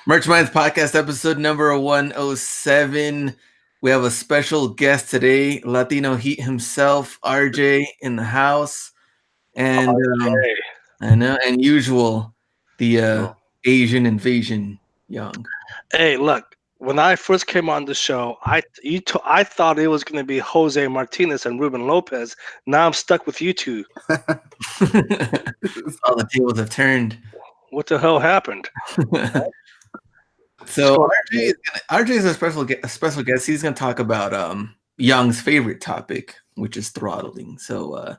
Merch Minds Podcast episode number 107. We have a special guest today, Latino Heat himself, RJ in the house. And I know, and usual, the Asian invasion, Yong. Hey, look, when I first came on the show, I thought it was going to be Jose Martinez and Ruben Lopez. Now I'm stuck with you two. All the tables have turned. What the hell happened? So RJ is a special guest. He's going to talk about Young's favorite topic, which is throttling. So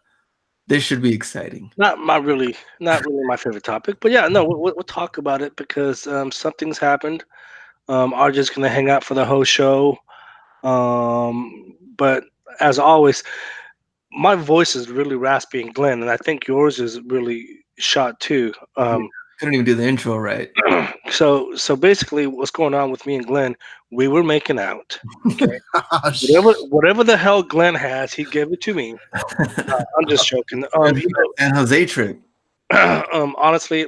this should be exciting. Not really my favorite topic, but yeah, no, we'll talk about it because something's happened. RJ's going to hang out for the whole show. But as always, my voice is really raspy and Glenn, and I think yours is really shot too. Couldn't even do the intro right. So basically, what's going on with me and Glenn? We were making out. Okay? whatever the hell Glenn has, he gave it to me. I'm just joking. And Jose trip. Honestly,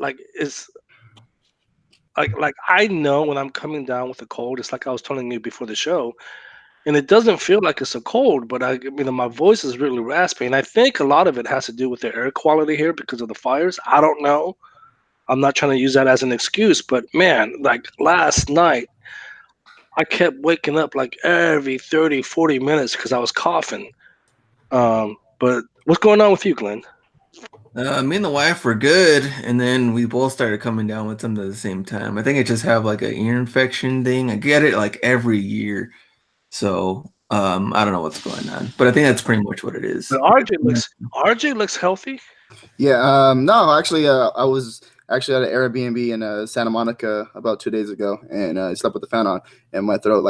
like it's like I know when I'm coming down with a cold. It's like I was telling you before the show, and it doesn't feel like it's a cold, but my voice is really raspy, and I think a lot of it has to do with the air quality here because of the fires. I don't know. I'm not trying to use that as an excuse, but man, like last night, I kept waking up like every 30, 40 minutes because I was coughing. But what's going on with you, Glenn? Me and the wife were good, and then we both started coming down with something at the same time. I think I just have like an ear infection thing. I get it like every year. So I don't know what's going on, but I think that's pretty much what it is. But RJ looks healthy. Yeah. No, actually, I was actually at an Airbnb in Santa Monica about 2 days ago, and I slept with the fan on, and my throat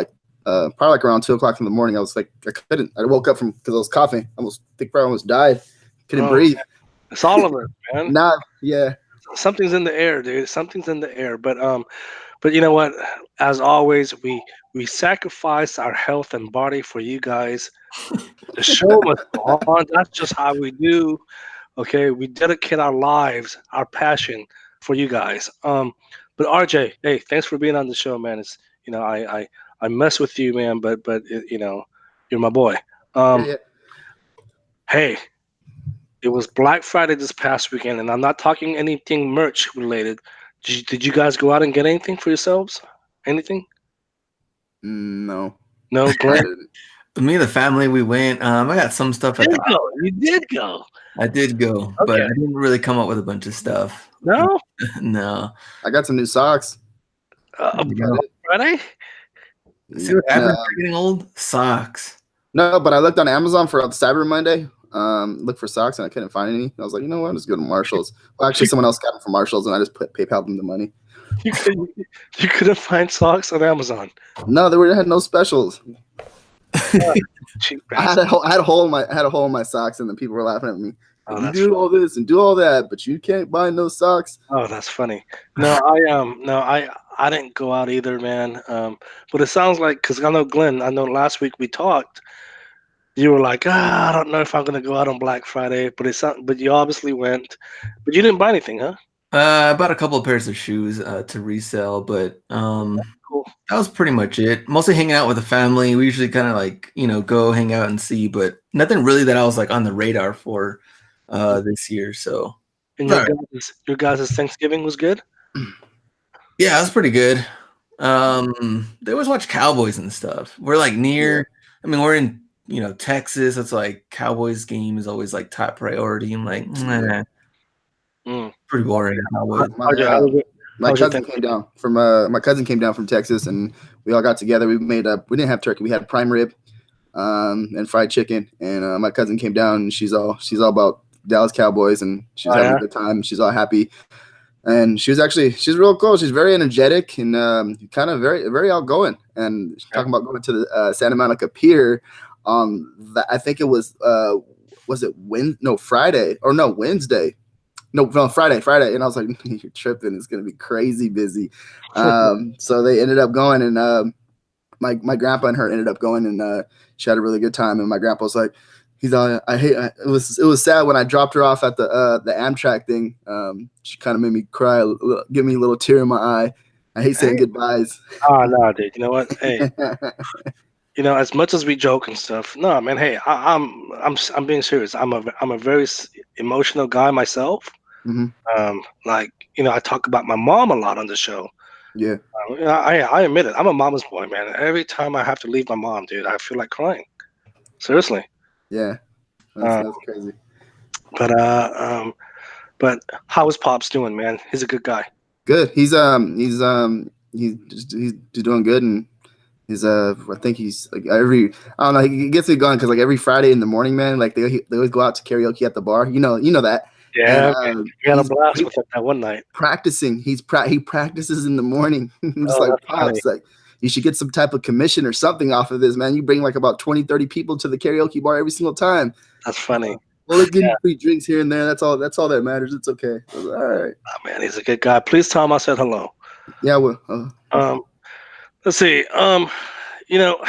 probably like around 2:00 in the morning. I was like, I couldn't. I woke up because I was coughing. I think I almost died. Couldn't breathe. It's all of it, man. Yeah. Something's in the air, dude. Something's in the air. But you know what? As always, we sacrifice our health and body for you guys. The show must go on. That's just how we do. Okay, we dedicate our lives, our passion for you guys. But RJ, hey, thanks for being on the show, man. It's I mess with you, man, but you're my boy. Yeah. Hey, it was Black Friday this past weekend, and I'm not talking anything merch related. Did you guys go out and get anything for yourselves? Anything? No. No, Glenn? Me and the family, we went. I got some stuff. You did go. I did go, but I didn't really come up with a bunch of stuff. No? No. I got some new socks. Friday? See what happens for getting old? Socks. No, but I looked on Amazon for Cyber Monday. Looked for socks and I couldn't find any. I was like, you know what? Let's go to Marshall's. Well, actually, someone else got them from Marshall's, and I just PayPal them the money. You couldn't find socks on Amazon. No, they had no specials. I had a hole in my socks, and then people were laughing at me. You do all this and do all that, but you can't buy no socks. Oh, that's funny. No, I didn't go out either, man. But it sounds like, because I know Glenn. I know last week we talked. You were like, I don't know if I'm gonna go out on Black Friday, but you obviously went. But you didn't buy anything, huh? I bought a couple of pairs of shoes to resell, but cool. That was pretty much it. Mostly hanging out with the family. We usually kind of go hang out and see, but nothing really that I was like on the radar for this year. So, and your guys' Thanksgiving was good. Yeah, it was pretty good. They always watch Cowboys and stuff. We're like near. Yeah. I mean, we're in Texas. It's like Cowboys game is always like top priority. I'm like, pretty boring. My cousin came down from Texas, and we all got together. We didn't have turkey. We had prime rib, and fried chicken. And my cousin came down, and she's all about Dallas Cowboys, and she's having a good time. She's all happy, and she's real cool. She's very energetic and kind of very, very outgoing. And she's talking about going to the Santa Monica Pier. I think it was Friday or no Wednesday. No, Friday. And I was like, you're tripping. It's going to be crazy busy. So they ended up going, and my grandpa and her ended up going, and she had a really good time. And my grandpa was like, it was sad when I dropped her off at the Amtrak thing. She kind of made me cry, give me a little tear in my eye. I hate saying Hey, goodbyes. oh no, dude. You know what? Hey, as much as we joke and stuff, no, man. Hey, I'm being serious. I'm a very emotional guy myself. Hmm. Like I talk about my mom a lot on the show. Yeah. I admit it. I'm a mama's boy, man. Every time I have to leave my mom, dude, I feel like crying. Seriously. Yeah. Uh, That's crazy. but uh, um, but how is Pops doing, man? He's a good guy. Good. He's doing good, and he's I think he's like I don't know, he gets it going because like every Friday in the morning, man, like they always go out to karaoke at the bar. You know that, and Yeah, man. We had a blast he with it that one night. practicing. He practices in the morning. I'm just Oh, like, that's funny. Pops, like you should get some type of commission or something off of this, man. You bring like about 20, 30 people to the karaoke bar every single time. That's funny. Well, let's give Yeah, him free drinks here and there. That's all that matters. It's okay. I was like, all right. man, he's a good guy. Please tell him I said hello. Yeah, well, Um, let's see. You know,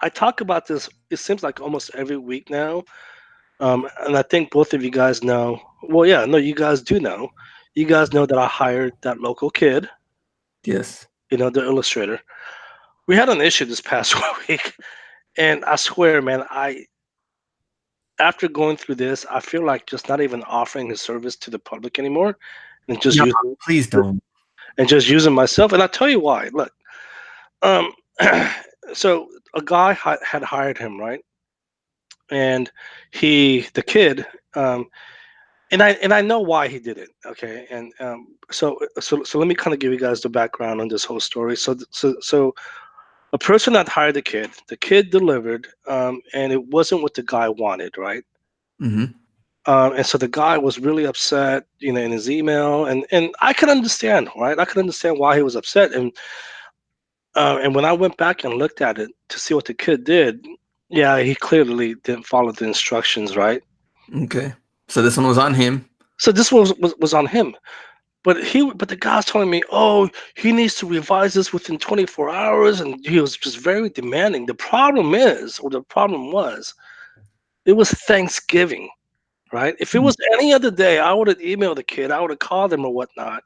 I talk about this. It seems like almost every week now. And I think both of you guys know. Well, yeah, no, you guys do know. You guys know that I hired that local kid. Yes. The illustrator. We had an issue this past week, and I swear, man, after going through this, I feel like just not even offering his service to the public anymore, and just No, using please don't. myself. And I'll tell you why. Look, um, so a guy had hired him, right? And the kid, and I know why he did it. Okay, and so let me kind of give you guys the background on this whole story. So a person that hired the kid delivered, and it wasn't what the guy wanted, right? Hmm. And so the guy was really upset, in his email, and I can understand, right? I can understand why he was upset, and when I went back and looked at it to see what the kid did, yeah, he clearly didn't follow the instructions, right? Okay. So this one was on him. So this was on him. But the guy's telling me, oh, he needs to revise this within 24 hours, and he was just very demanding. The problem is, or the problem was, it was Thanksgiving, right? If it Mm. was any other day, I would have emailed the kid, I would have called him or whatnot,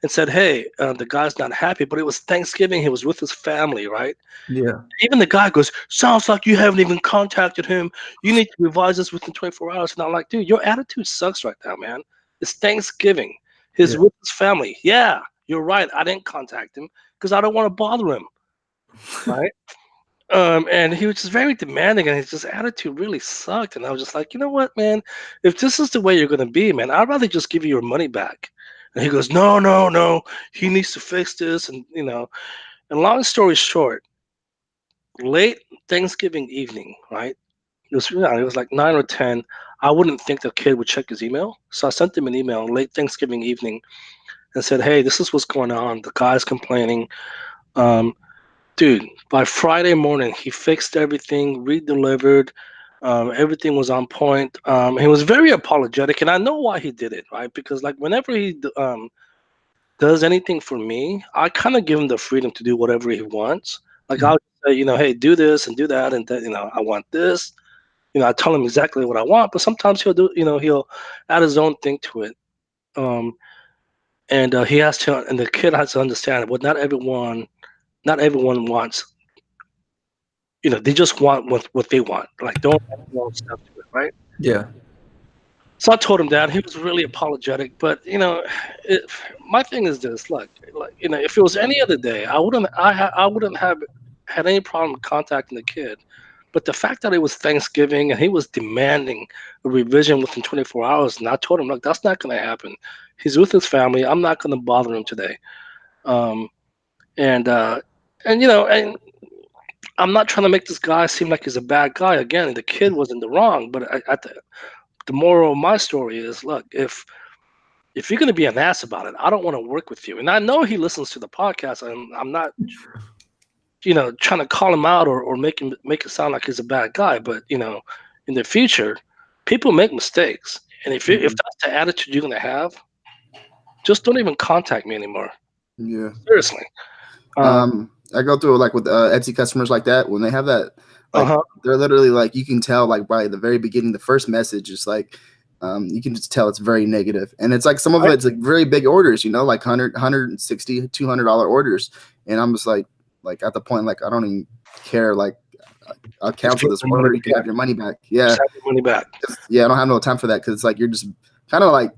and said, hey, the guy's not happy. But it was Thanksgiving; he was with his family, right? Yeah. Even the guy goes, sounds like you haven't even contacted him. You need to revise this within 24 hours. And I'm like, dude, your attitude sucks right now, man. It's Thanksgiving. He's Yeah. with his family. Yeah, you're right. I didn't contact him because I don't want to bother him, right? And he was just very demanding, and his just attitude really sucked. And I was just like, you know what, man? If this is the way you're gonna be, man, I'd rather just give you your money back. And he goes, no, no, no. He needs to fix this, and And long story short, late Thanksgiving evening, right? It was like 9 or 10. I wouldn't think the kid would check his email. So I sent him an email late Thanksgiving evening and said, hey, this is what's going on. The guy's complaining. Um, Dude, by Friday morning, he fixed everything, re-delivered. Everything was on point. He was very apologetic, and I know why he did it, right? Because like whenever he does anything for me, I kind of give him the freedom to do whatever he wants. Like Mhm. I'll say, hey, do this and do that, and that, I want this. I tell him exactly what I want, but sometimes he'll add his own thing to it. Um, and he has to, and the kid has to understand. Well, not everyone wants. They just want what they want. Like don't add your own stuff to it, right? Yeah. So I told him that he was really apologetic, but it, my thing is this: like if it was any other day, I wouldn't have had any problem contacting the kid. But the fact that it was Thanksgiving and he was demanding a revision within 24 hours, and I told him, look, that's not going to happen. He's with his family. I'm not going to bother him today. Um, and and I'm not trying to make this guy seem like he's a bad guy. Again, the kid was in the wrong, but the moral of my story is, look, if you're going to be an ass about it, I don't want to work with you. And I know he listens to the podcast, and I'm not, trying to call him out or make it sound like he's a bad guy. But in the future, people make mistakes, and if mhm. that's the attitude you're going to have, just don't even contact me anymore. Yeah. Seriously. Um, I go through like with Etsy customers like that when they have that, like uh-huh. they're literally like you can tell like by the very beginning, the first message is like you can just tell it's very negative. And it's like some of it's like very big orders, like $100, $160, $200 orders. And I'm just like at the point, like, I don't even care. Like, I'll cancel this order. You can have your money back. Yeah. Just have your money back. Yeah. I don't have no time for that. Cause it's like, you're just kind of like,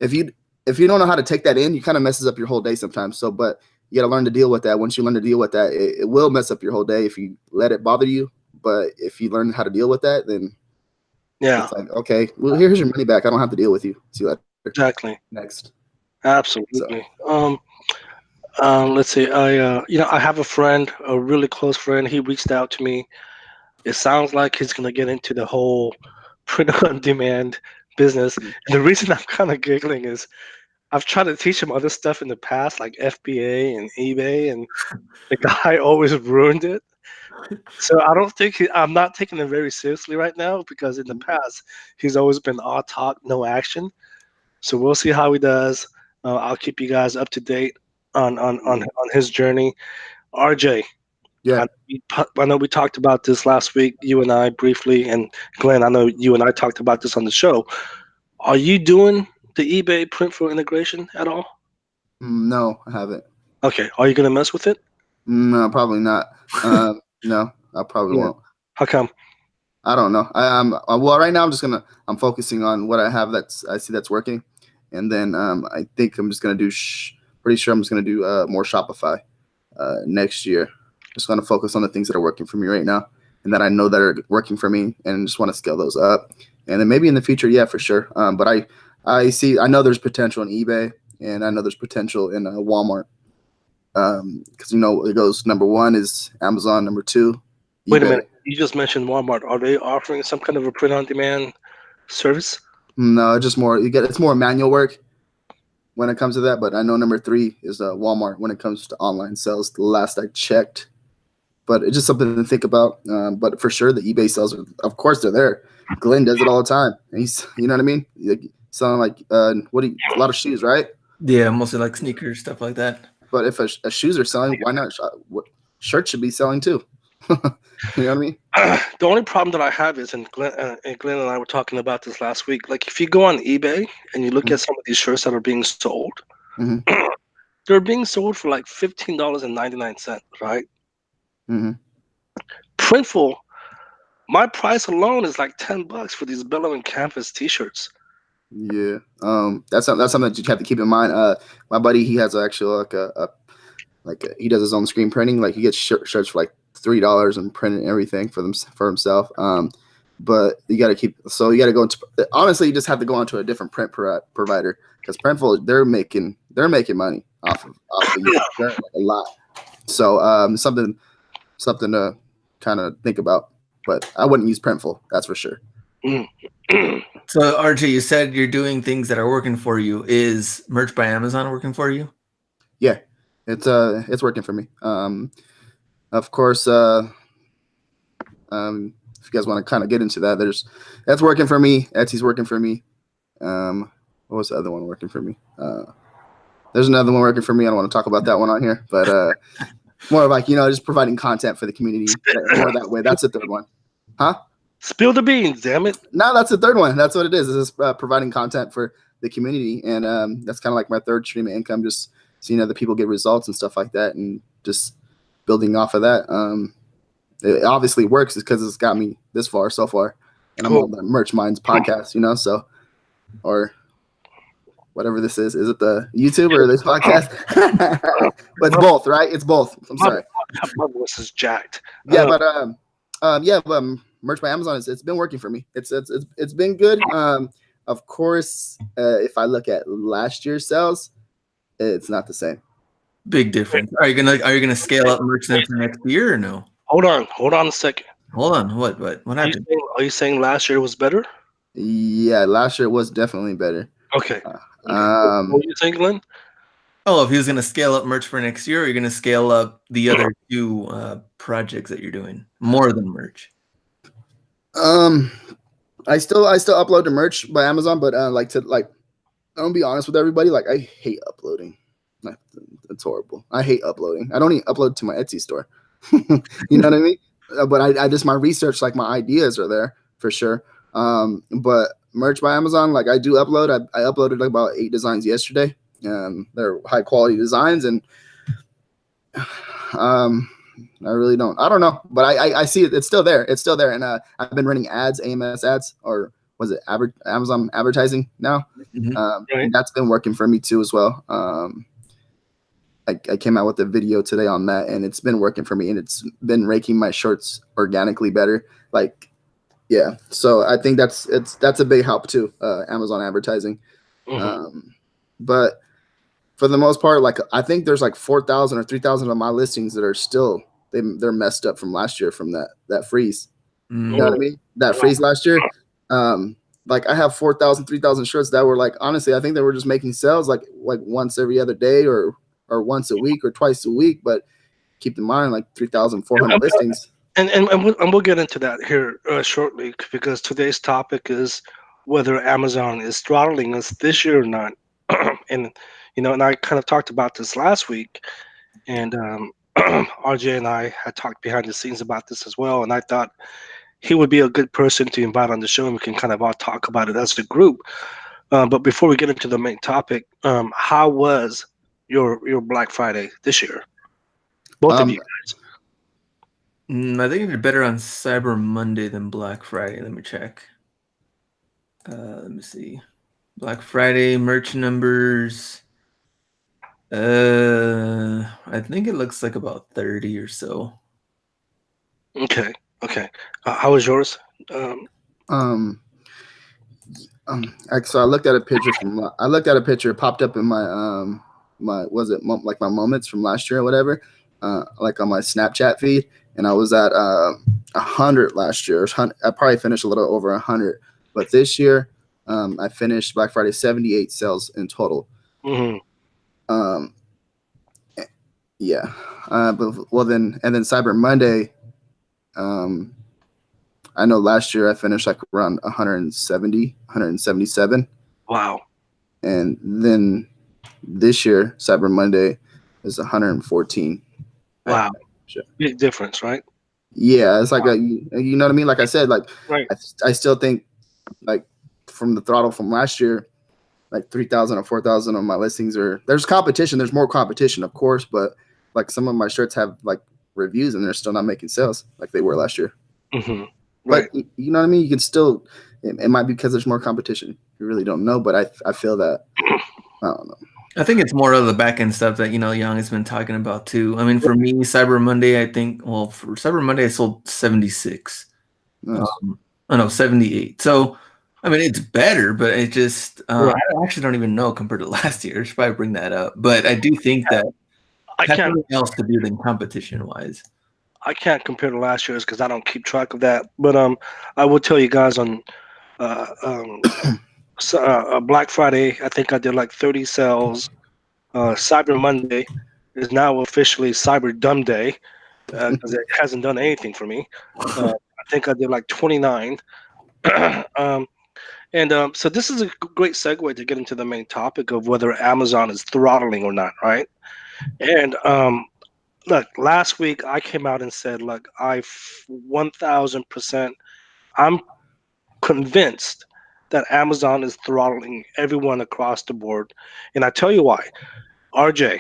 if you don't know how to take that in, you kind of messes up your whole day sometimes. So, but you got to learn to deal with that. Once you learn to deal with that, it will mess up your whole day if you let it bother you. But if you learn how to deal with that, then it's like, okay, well, here's your money back. I don't have to deal with you. See you later. Exactly. Next. Absolutely. So. Let's see. I have a friend, a really close friend. He reached out to me. It sounds like he's gonna get into the whole print on demand business. And the reason I'm kind of giggling is I've tried to teach him other stuff in the past, like FBA and eBay, and the guy always ruined it. So I don't think I'm not taking it very seriously right now, because in the past he's always been all talk, no action. So we'll see how he does. I'll keep you guys up to date on his journey. RJ, yeah, I know we talked about this last week, you and I briefly, and Glenn, I know you and I talked about this on the show. Are you doing the eBay Printful integration at all? No, I haven't. Okay, are you gonna mess with it? No, probably not. No, I probably won't. How come? I don't know. Well, right now I'm focusing on what I have I see that's working, and then I think I'm just gonna do. Pretty sure I'm just gonna do more Shopify next year. Just gonna focus on the things that are working for me right now, and that I know that are working for me, and just want to scale those up. And then maybe in the future, yeah, for sure. But I know there's potential in eBay, and I know there's potential in Walmart. Because it goes number one is Amazon, number two, eBay. Wait a minute, you just mentioned Walmart. Are they offering some kind of a print-on-demand service? No, it's just more. It's more manual work when it comes to that. But I know number three is Walmart when it comes to online sales. The last I checked, but it's just something to think about. But for sure, the eBay sales of course, they're there. Glenn does it all the time. He's, you know what I mean? Selling like a lot of shoes, right? Yeah, mostly like sneakers, stuff like that. But if a shoes are selling, why not? Shirts should be selling too. You know what I mean? The only problem that I have is, and Glenn and I were talking about this last week. Like, if you go on eBay and you look at some of these shirts that are being sold, they're being sold for like $15.99, right? Printful, my price alone is like $10 for these billowing canvas T-shirts. Yeah, that's something that you have to keep in mind. My buddy, he has actually he does his own screen printing. Like, he gets shirts for like $3 and printing everything for himself. But you got to go into, honestly, you just have to go onto a different print provider, because Printful, they're making money off of you, like a lot. So something to kind of think about. But I wouldn't use Printful, that's for sure. So RJ, you said you're doing things that are working for you. Is Merch by Amazon working for you? Yeah, it's working for me. Of course, if you guys want to kind of get into that, that's working for me. Etsy's working for me. What was the other one working for me? There's another one working for me. I don't want to talk about that one on here, but more like, just providing content for the community more that way. That's the third one. Huh? Spill the beans, damn it. No, that's the third one. That's what it is. It's providing content for the community. And that's kind of like my third stream of income, just seeing other people get results and stuff like that, and just building off of that. It obviously works because it's got me this far so far. And I'm on the Merch Minds podcast, so, or whatever this is. Is it the YouTube or this podcast? But it's both, right? It's both. I'm sorry. My voice is jacked. Yeah, but Merch by Amazon, it's been working for me. It's been good. Of course, if I look at last year's sales, it's not the same. Big difference. Are you gonna scale up merch then for next year or no? Hold on a second. Hold on. What happened? Are you saying last year was better? Yeah, last year was definitely better. Okay. What were you saying, Glenn? Oh, if he was gonna scale up merch for next year, or you're gonna scale up the other two projects that you're doing more than merch? I still upload to Merch by Amazon, but I'm gonna be honest with everybody. Like, I hate uploading. It's horrible. I hate uploading. I don't even upload to my Etsy store. You know what I mean? But I just, my research, like my ideas are there for sure. But merch by Amazon. Like I do upload. I uploaded like about 8 designs yesterday. They're high quality designs, and I really don't. I don't know, but I see it. It's still there. It's still there, and I've been running ads, AMS ads, or was it Amazon advertising now? Right. That's been working for me too as well. I came out with a video today on that, and it's been working for me, and it's been raking my shorts organically better. Like, yeah. So I think that's a big help too. Amazon advertising, but for the most part, like I think there's like 4,000 or 3,000 of my listings that are still they're messed up from last year from that freeze. You know what I mean? That freeze last year. Like I have 4,000, 3,000 shirts that were like, honestly, I think they were just making sales like once every other day or once a week or twice a week. But keep in mind, like 3,400 listings. And we'll get into that here shortly, because today's topic is whether Amazon is throttling us this year or not. And and I kind of talked about this last week, and RJ and I had talked behind the scenes about this as well, and I thought he would be a good person to invite on the show, and we can kind of all talk about it as a group. But before we get into the main topic, how was your Black Friday this year? Both of you guys. I think you did better on Cyber Monday than Black Friday. Let me check. Let me see. Black Friday merch numbers. I think it looks like about 30 or so. Okay. How was yours? So I looked at a picture It popped up in my my my moments from last year or whatever, like on my Snapchat feed, and I was at 100 last year. I probably finished a little over 100, but this year I finished Black Friday 78 sales in total. Yeah. But then Cyber Monday, I know last year I finished like around 170, 177. Wow. And then this year, Cyber Monday is 114. Wow. Big difference, right? Yeah, it's like you know what I mean? Like I said, like right. I still think like from the throttle from last year, like 3,000 or 4,000 of my listings there's competition. There's more competition, of course, but like some of my shirts have like reviews and they're still not making sales like they were last year. Right. But you know what I mean? You can still, it might be because there's more competition. You really don't know, but I feel that, I don't know. I think it's more of the back end stuff that, Yong has been talking about too. I mean, for me, Cyber Monday, I think, well, for Cyber Monday, I sold 76. Nice. 78. So, I mean, it's better, but it just, I actually don't even know compared to last year. I should probably bring that up. But I do think that I has can't something else to do than competition wise. I can't compare to last year's because I don't keep track of that. But I will tell you guys on Black Friday, I think I did like 30 sales. Cyber Monday is now officially Cyber Dumb Day because it hasn't done anything for me. I think I did like 29. So this is a great segue to get into the main topic of whether Amazon is throttling or not, right? And look, last week I came out and said, look, 1,000%, I'm convinced that Amazon is throttling everyone across the board. And I tell you why. RJ,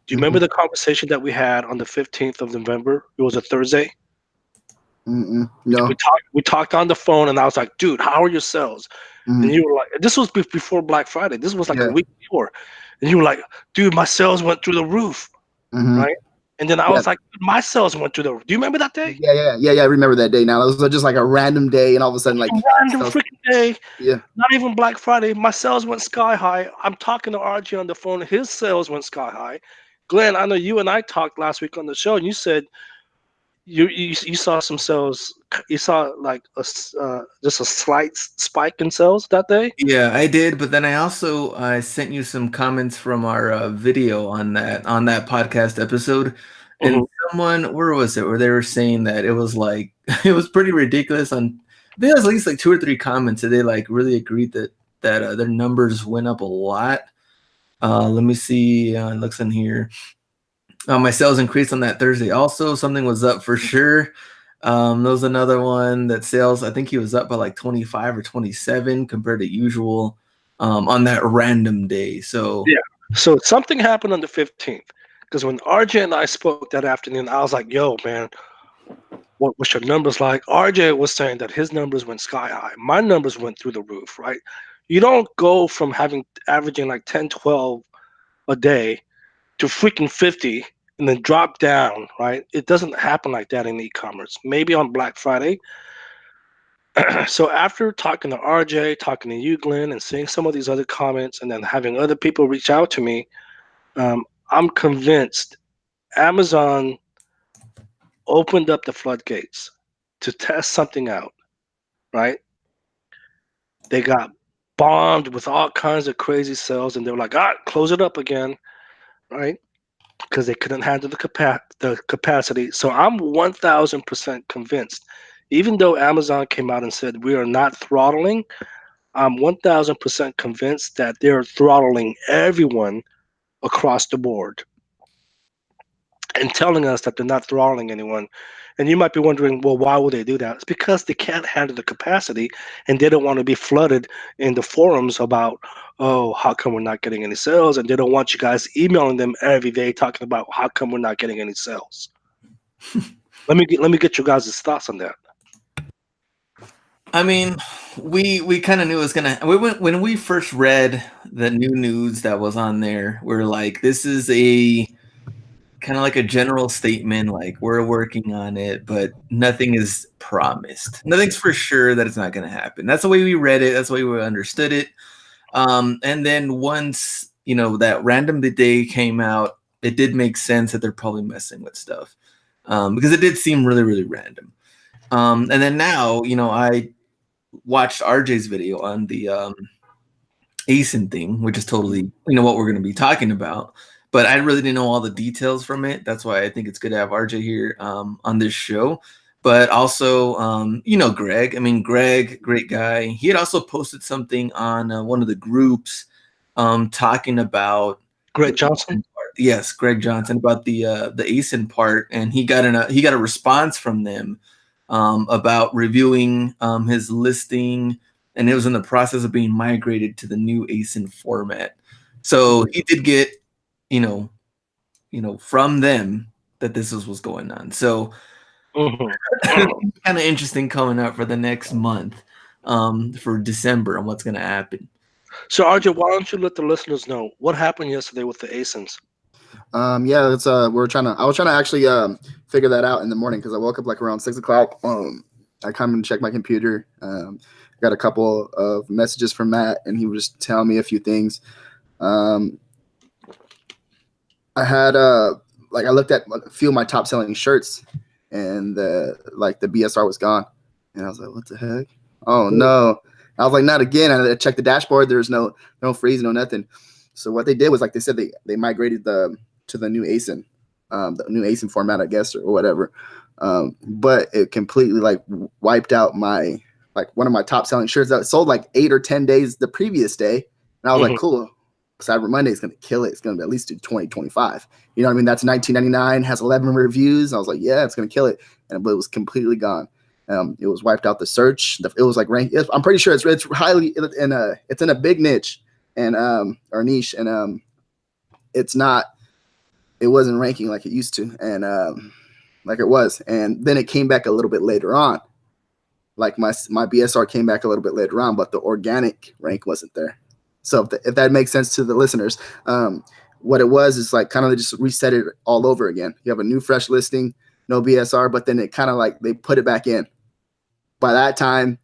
do you remember the conversation that we had on the 15th of November? It was a Thursday. No. We talked on the phone, and I was like, dude, how are your sales? And you were like, this was before Black Friday. This was like a week before. And you were like, dude, my sales went through the roof. Right? And then I was like, my sales went through the roof. Do you remember that day? Yeah. I remember that day now. It was just like a random day, and all of a sudden, like, random freaking day. Yeah. Not even Black Friday. My sales went sky high. I'm talking to RJ on the phone. His sales went sky high. Glenn, I know you and I talked last week on the show, and you said you saw some sales. You saw like just a slight spike in sales that day. Yeah, I did, but then I sent you some comments from our video on that podcast episode, and someone, where was it, where they were saying that it was like it was pretty ridiculous. I think there was at least like 2 or 3 comments that they like really agreed that their numbers went up a lot. Let me see. It looks in here. My sales increased on that Thursday. Also, something was up for sure. There was another one that sales, I think he was up by like 25 or 27 compared to usual on that random day. So yeah. So something happened on the 15th, because when RJ and I spoke that afternoon, I was like, "Yo, man, what's your numbers like?" RJ was saying that his numbers went sky high. My numbers went through the roof, right? You don't go from averaging like 10, 12 a day to freaking 50 and then drop down, right? It doesn't happen like that in e-commerce. Maybe on Black Friday. So after talking to RJ, talking to you, Glenn, and seeing some of these other comments, and then having other people reach out to me, I'm convinced Amazon opened up the floodgates to test something out, right? They got bombed with all kinds of crazy sales, and they were like, close it up again, right? Because they couldn't handle the capacity. So I'm 1,000% convinced, even though Amazon came out and said we are not throttling, I'm 1,000% convinced that they're throttling everyone across the board and telling us that they're not throttling anyone. And you might be wondering, well, why would they do that? It's because they can't handle the capacity and they don't want to be flooded in the forums about, oh, how come we're not getting any sales? And they don't want you guys emailing them every day talking about how come we're not getting any sales. Let me get you guys' thoughts on that. I mean, we kind of knew it was gonna. When we first read the new news that was on there, we're like, this is a kind of like a general statement, like we're working on it, but nothing is promised. Nothing's for sure that it's not going to happen. That's the way we read it. That's the way we understood it. And then once that random day came out, it did make sense that they're probably messing with stuff because it did seem really, really random. And then now, I watched RJ's video on the Asin thing, which is totally what we're going to be talking about. But I really didn't know all the details from it. That's why I think it's good to have RJ here on this show. But also, Greg. I mean, Greg, great guy. He had also posted something on one of the groups talking about Greg Johnson. Yes, Greg Johnson, about the Asin part, and he got a response from them about reviewing his listing, and it was in the process of being migrated to the new Asin format. So he did get, from them that this was what's going on. So kind of interesting coming up for the next month, for December, and what's going to happen. So RJ, why don't you let the listeners know what happened yesterday with the Asins? Yeah, it's I was trying to actually figure that out in the morning because I woke up like around 6 o'clock. I come and check my computer. Got a couple of messages from Matt, and he was telling me a few things. I had I looked at a few of my top selling shirts, and the BSR was gone, and I was like, what the heck? Oh no! I was like, not again. I checked the dashboard. There's no freeze, no nothing. So what they did was, like they said, they migrated to the new Asin format, I guess, or whatever. But it completely wiped out my one of my top selling shirts that sold 8 or 10 days the previous day. And I was like, cool. Cyber Monday is going to kill it. It's going to at least do 20, 25. You know what I mean? That's $19.99, has 11 reviews. I was like, yeah, it's going to kill it. But it was completely gone. It was wiped out the search. It was ranked. I'm pretty sure it's highly it's in a big niche and or niche, and it wasn't ranking like it used to, and like it was. And then it came back a little bit later on. Like my BSR came back a little bit later on, but the organic rank wasn't there. So if that makes sense to the listeners, what it was is kind of just reset it all over again. You have a new fresh listing, no BSR, but then it kind of they put it back in. By that time,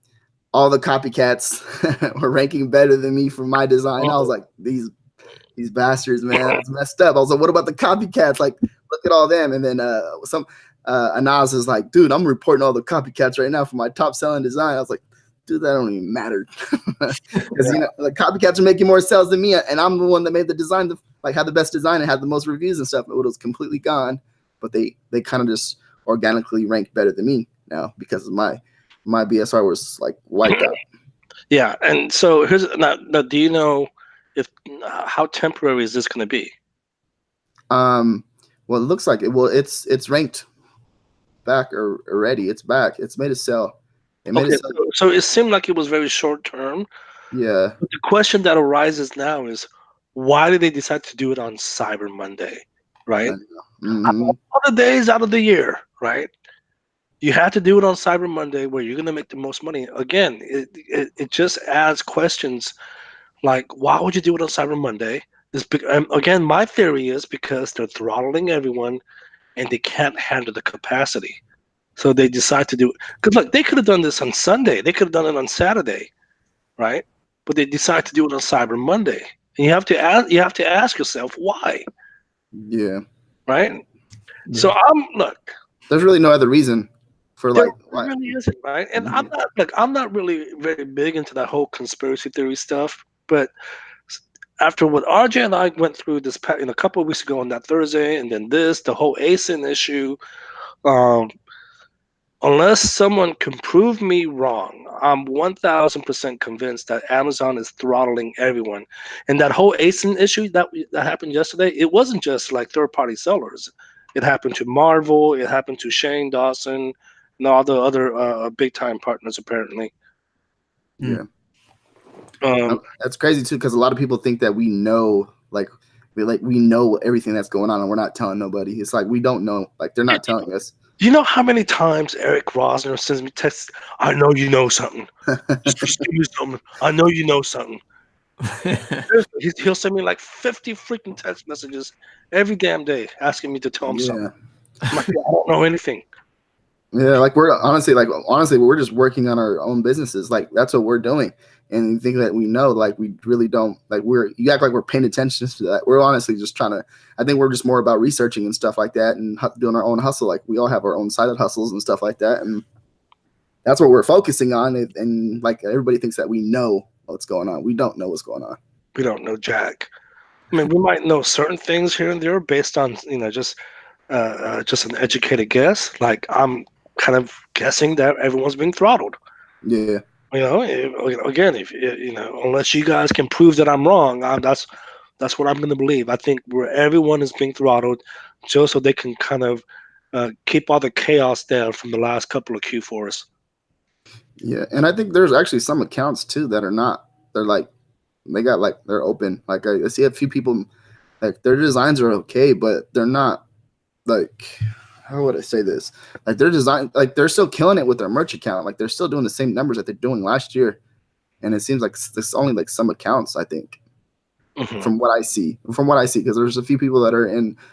all the copycats were ranking better than me for my design. I was like, these bastards, man, that's messed up. I was like, what about the copycats? Look at all them. And then Anaz is like, dude, I'm reporting all the copycats right now for my top selling design. I was like, dude, that don't even matter. Because the copycats are making more sales than me, and I'm the one that made the design, had the best design and had the most reviews and stuff. It was completely gone, but they kind of just organically ranked better than me now because of my BSR was wiped out. Yeah, and so here's now. Do you know how temporary is this going to be? Well, it looks like it. Well, it's ranked. back already. It's back. It's made a sell. It made a sell. So it seemed like it was very short term. Yeah. But the question that arises now is, why did they decide to do it on Cyber Monday, right? Mm-hmm. Other days out of the year, right? You have to do it on Cyber Monday where you're going to make the most money. Again, it just adds questions like, why would you do it on Cyber Monday? Again, my theory is because they're throttling everyone and they can't handle the capacity. So they decide to do it. Because look, they could have done this on Sunday. They could have done it on Saturday, right? But they decide to do it on Cyber Monday. And you have to ask yourself why. Yeah. Right? Yeah. So look. There's really no other reason for There why. really isn't, right? And Mm-hmm. I'm not really very big into that whole conspiracy theory stuff, but after what RJ and I went through a couple of weeks ago on that Thursday, and then the whole Asin issue, unless someone can prove me wrong, I'm 1000% convinced that Amazon is throttling everyone. And that whole Asin issue that happened yesterday, it wasn't just like third-party sellers. It happened to Marvel. It happened to Shane Dawson and all the other big-time partners, apparently. Yeah. That's crazy too, because a lot of people think that we know, we know everything that's going on, and we're not telling nobody. It's like we don't know. Like they're not telling us. You know how many times Eric Rosner sends me texts? I know you know something. Just give me something. I know you know something. He'll send me like 50 freaking text messages every damn day asking me to tell him something. I'm like, I don't know anything. Yeah, like we're honestly, we're just working on our own businesses. Like that's what we're doing. And you think that we know, like we really don't. Like you act like we're paying attention to that. We're honestly just trying to. I think we're just more about researching and stuff like that, and doing our own hustle. Like we all have our own sided hustles and stuff like that, and that's what we're focusing on. And like everybody thinks that we know what's going on. We don't know what's going on. We don't know jack. I mean, we might know certain things here and there based on just an educated guess. Like I'm kind of guessing that everyone's being throttled. Yeah. Again, if unless you guys can prove that I'm wrong, that's what I'm going to believe. I think where everyone is being throttled, just so they can kind of keep all the chaos down from the last couple of Q4s. Yeah, and I think there's actually some accounts too that are not. They're like, they're open. Like I see a few people, like their designs are okay, but they're not like. How would I say this? Like their design, like they're still killing it with their merch account. Like they're still doing the same numbers that they're doing last year, and it seems like there's only like some accounts. I think, from what I see, because there's a few people that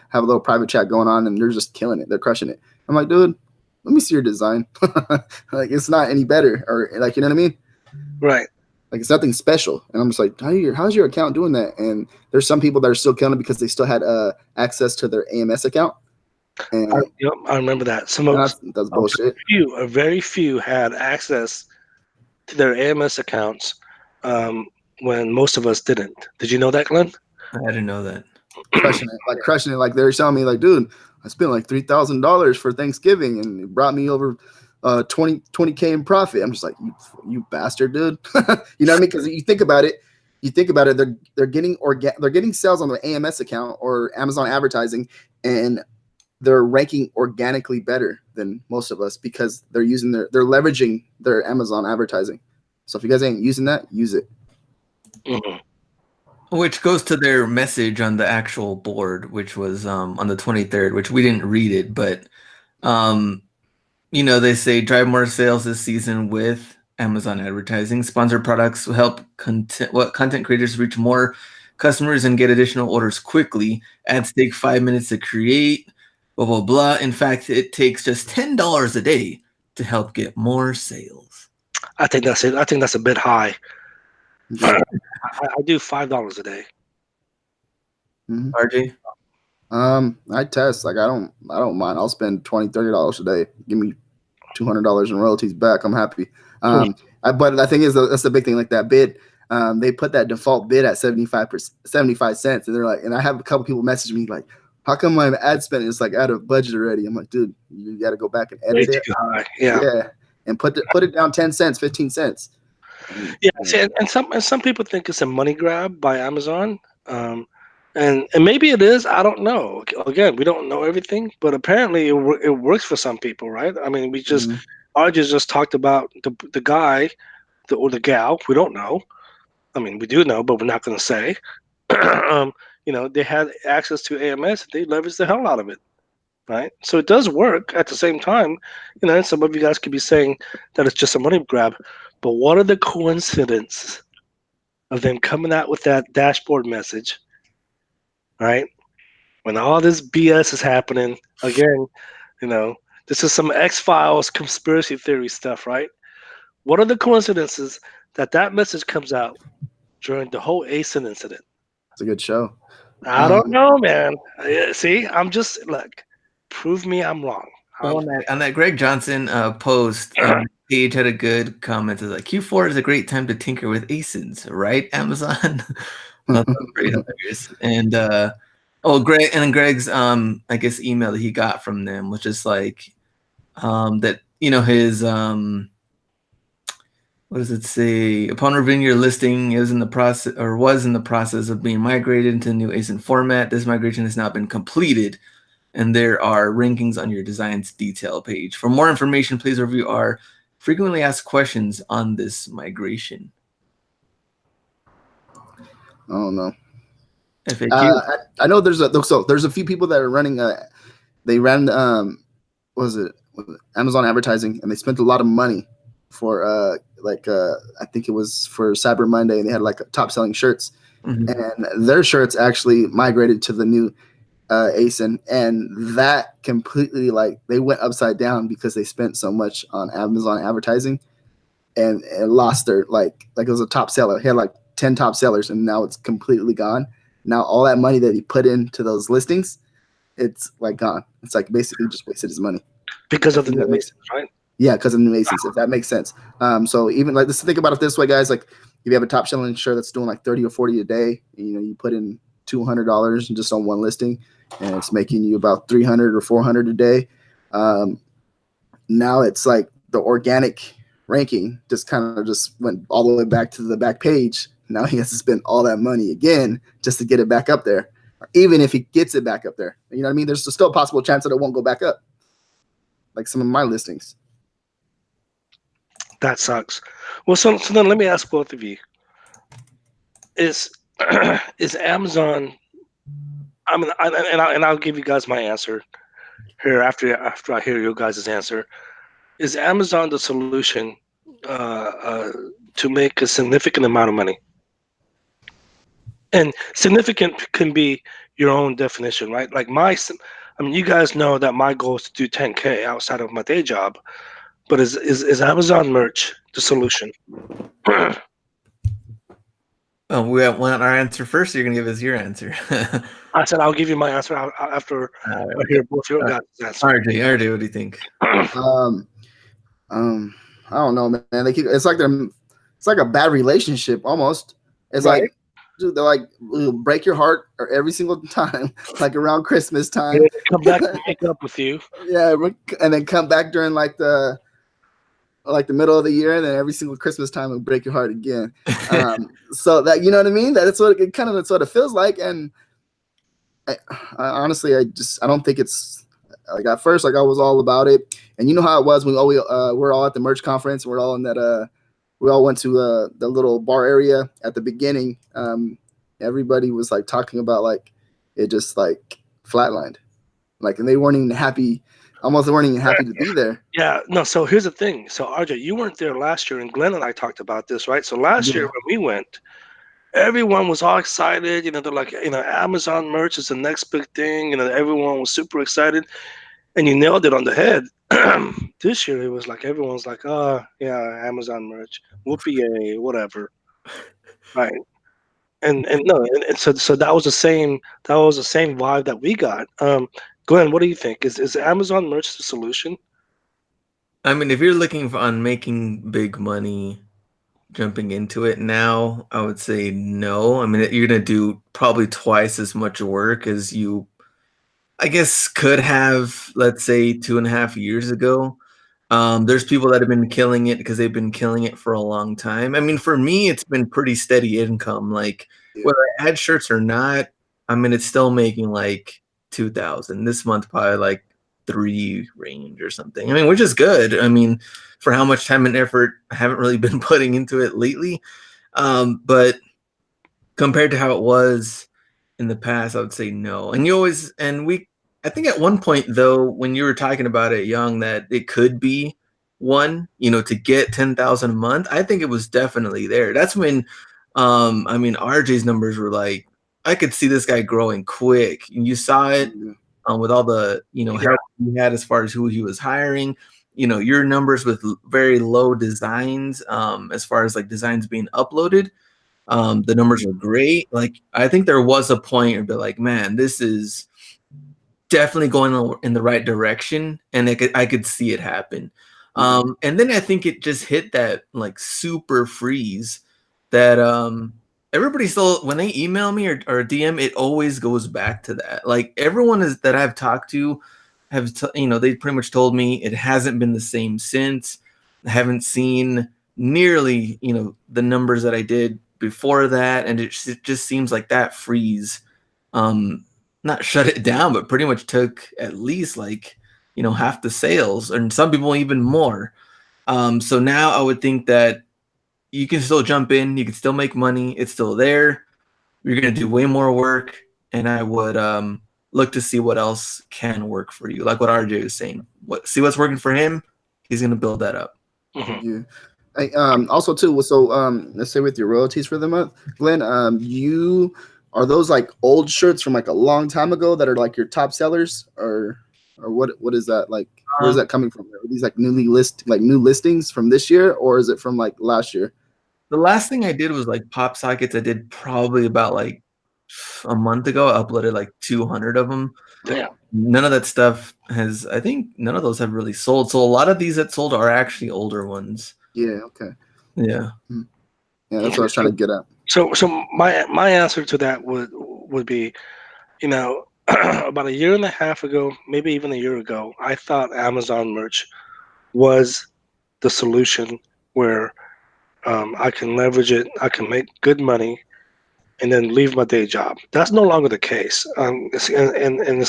have a little private chat going on, and they're just killing it. They're crushing it. I'm like, dude, let me see your design. Like it's not any better, or like you know what I mean? Right. Like it's nothing special. And I'm just like, how's your account doing that? And there's some people that are still killing it because they still had access to their AMS account. And I remember that. That's bullshit. A very few had access to their AMS accounts when most of us didn't. Did you know that, Glenn? I didn't know that. Crushing it. Like they're telling me, like, dude, I spent like $3,000 for Thanksgiving, and it brought me over 20K in profit. I'm just like, you bastard, dude. You know what I mean? Because you think about it, they're getting sales on their AMS account or Amazon advertising, and they're ranking organically better than most of us because they're leveraging their Amazon advertising. So if you guys ain't using that, use it. Which goes to their message on the actual board, which was on the 23rd, which we didn't read it, but they say drive more sales this season with Amazon advertising. Sponsored products will help content creators reach more customers and get additional orders quickly. Ads take 5 minutes to create. Blah blah blah. In fact, it takes just $10 a day to help get more sales. I think that's it. I think that's a bit high. Yeah. I do $5 a day. Mm-hmm. RJ? I test. Like I don't mind. I'll spend $20-$30 a day. Give me $200 in royalties back. I'm happy. But the thing is, that's the big thing. Like that bid, they put that default bid at 75 cents, and they're like, and I have a couple people message me like, how come my ad spend is like out of budget already? I'm like, dude, you got to go back and edit it. Yeah, and put it down 10 cents, 15 cents. Yeah, see, and some people think it's a money grab by Amazon. And maybe it is. I don't know. Again, we don't know everything, but apparently it works for some people, right? I mean, RJ just talked about the guy, or the gal. We don't know. I mean, we do know, but we're not going to say. They had access to AMS. They leveraged the hell out of it, right? So it does work. At the same time, and some of you guys could be saying that it's just a money grab, but what are the coincidences of them coming out with that dashboard message, right? When all this BS is happening again, this is some X-Files conspiracy theory stuff, right? What are the coincidences that message comes out during the whole Asin incident? It's a good show. I don't know, man. See, I'm just like, prove me I'm wrong. On that Greg Johnson post, Page had a good comment. It's like Q4 is a great time to tinker with Asins, right? Amazon. That's pretty hilarious. And Greg's I guess email that he got from them was just like that his what does it say? Upon reviewing your listing, was in the process of being migrated into the new ASIN format. This migration has now been completed, and there are rankings on your design's detail page. For more information, please review our frequently asked questions on this migration. Oh no. FAQ. I know there's a few people that are running. They ran what was it? Amazon advertising, and they spent a lot of money for I think it was for Cyber Monday, and they had like top selling shirts, and their shirts actually migrated to the new ASIN, and that completely they went upside down because they spent so much on Amazon advertising, and lost their like it was a top seller. He had like 10 top sellers, and now it's completely gone. Now all that money that he put into those listings, it's like gone. It's like basically just wasted his money because of the new ASINs, right? Yeah, because of the new ASINs, if that makes sense. So even let's think about it this way, guys. Like if you have a top selling shirt that's doing like 30 or 40 a day, you put in $200 just on one listing, and it's making you about 300 or 400 a day. Now it's like the organic ranking just kind of just went all the way back to the back page. Now he has to spend all that money again just to get it back up there. Even if he gets it back up there, you know what I mean? There's still a possible chance that it won't go back up. Like some of my listings. That sucks. Well, so then let me ask both of you: Is Amazon? I mean, I'll give you guys my answer here after I hear your guys' answer. Is Amazon the solution to make a significant amount of money? And significant can be your own definition, right? Like you guys know that my goal is to do 10K outside of my day job. But is Amazon merch the solution? Oh, we want our answer first, or you're going to give us your answer? I said I'll give you my answer after I hear both your guys' answer. RJ, what do you think? I don't know, man. It's like a bad relationship almost. It's right? Like, dude, they're like, we'll break your heart every single time, like around Christmas time. Come back and make up with you. Yeah, and then come back during like the middle of the year, and then every single Christmas time will break your heart again. So that, you know what I mean? That's what it feels like. And I honestly, I don't think it's like at first, like I was all about it. And you know how it was when we're all at the merch conference. We're all in that. We all went to the little bar area at the beginning. Everybody was like talking about like it just like flatlined, like, and they weren't even happy. Almost they weren't even happy to be there. Yeah, no. So here's the thing. So RJ, you weren't there last year, and Glenn and I talked about this, right? So last year when we went, everyone was all excited. They're like, Amazon merch is the next big thing. Everyone was super excited, and you nailed it on the head. This year it was like everyone's like, oh yeah, Amazon merch, whoopee yay, whatever, right? And so that was the same vibe that we got. Glenn, what do you think? Is Amazon merch the solution? I mean, if you're looking on making big money, jumping into it now, I would say no. I mean, you're gonna do probably twice as much work as you, I guess, could have, let's say, 2.5 years ago. There's people that have been killing it because they've been killing it for a long time. I mean, for me, it's been pretty steady income. Like whether I had shirts or not, I mean, it's still making like 2,000 this month, probably like 3 range or something. I mean, which is good. I mean, for how much time and effort I haven't really been putting into it lately. But compared to how it was in the past, I would say no. And I think at one point though, when you were talking about it, Young, that it could be one, to get 10,000 a month. I think it was definitely there. That's when, I mean, RJ's numbers were like, I could see this guy growing quick. And you saw it with all the, help he had as far as who he was hiring. Your numbers with very low designs, as far as like designs being uploaded. The numbers are great. Like, I think there was a point where be like, man, this is definitely going in the right direction, and I could see it happen. And then I think it just hit that like super freeze that everybody still, when they email me or DM, it always goes back to that. Like everyone that I've talked to they pretty much told me it hasn't been the same since. I haven't seen nearly the numbers that I did before that, and it just seems like that freeze not shut it down, but pretty much took at least like half the sales, and some people even more. So now I would think that you can still jump in, you can still make money, it's still there. You're gonna do way more work, and I would look to see what else can work for you, like what RJ was saying. See what's working for him. He's gonna build that up. Yeah. Also too, so let's say with your royalties for the month, Glenn, you are those like old shirts from like a long time ago that are like your top sellers, or what is that like? Where is that coming from? Are these like new listings from this year, or is it from like last year? The last thing I did was like pop sockets. I did probably about like a month ago. I uploaded like 200 of them. Damn. None of that stuff I think none of those have really sold. So a lot of these that sold are actually older ones. Yeah. Okay. Yeah. Yeah, that's what I was trying to get at. So my answer to that would be, about a year and a half ago, maybe even a year ago, I thought Amazon merch was the solution where I can leverage it, I can make good money, and then leave my day job. That's no longer the case. And it's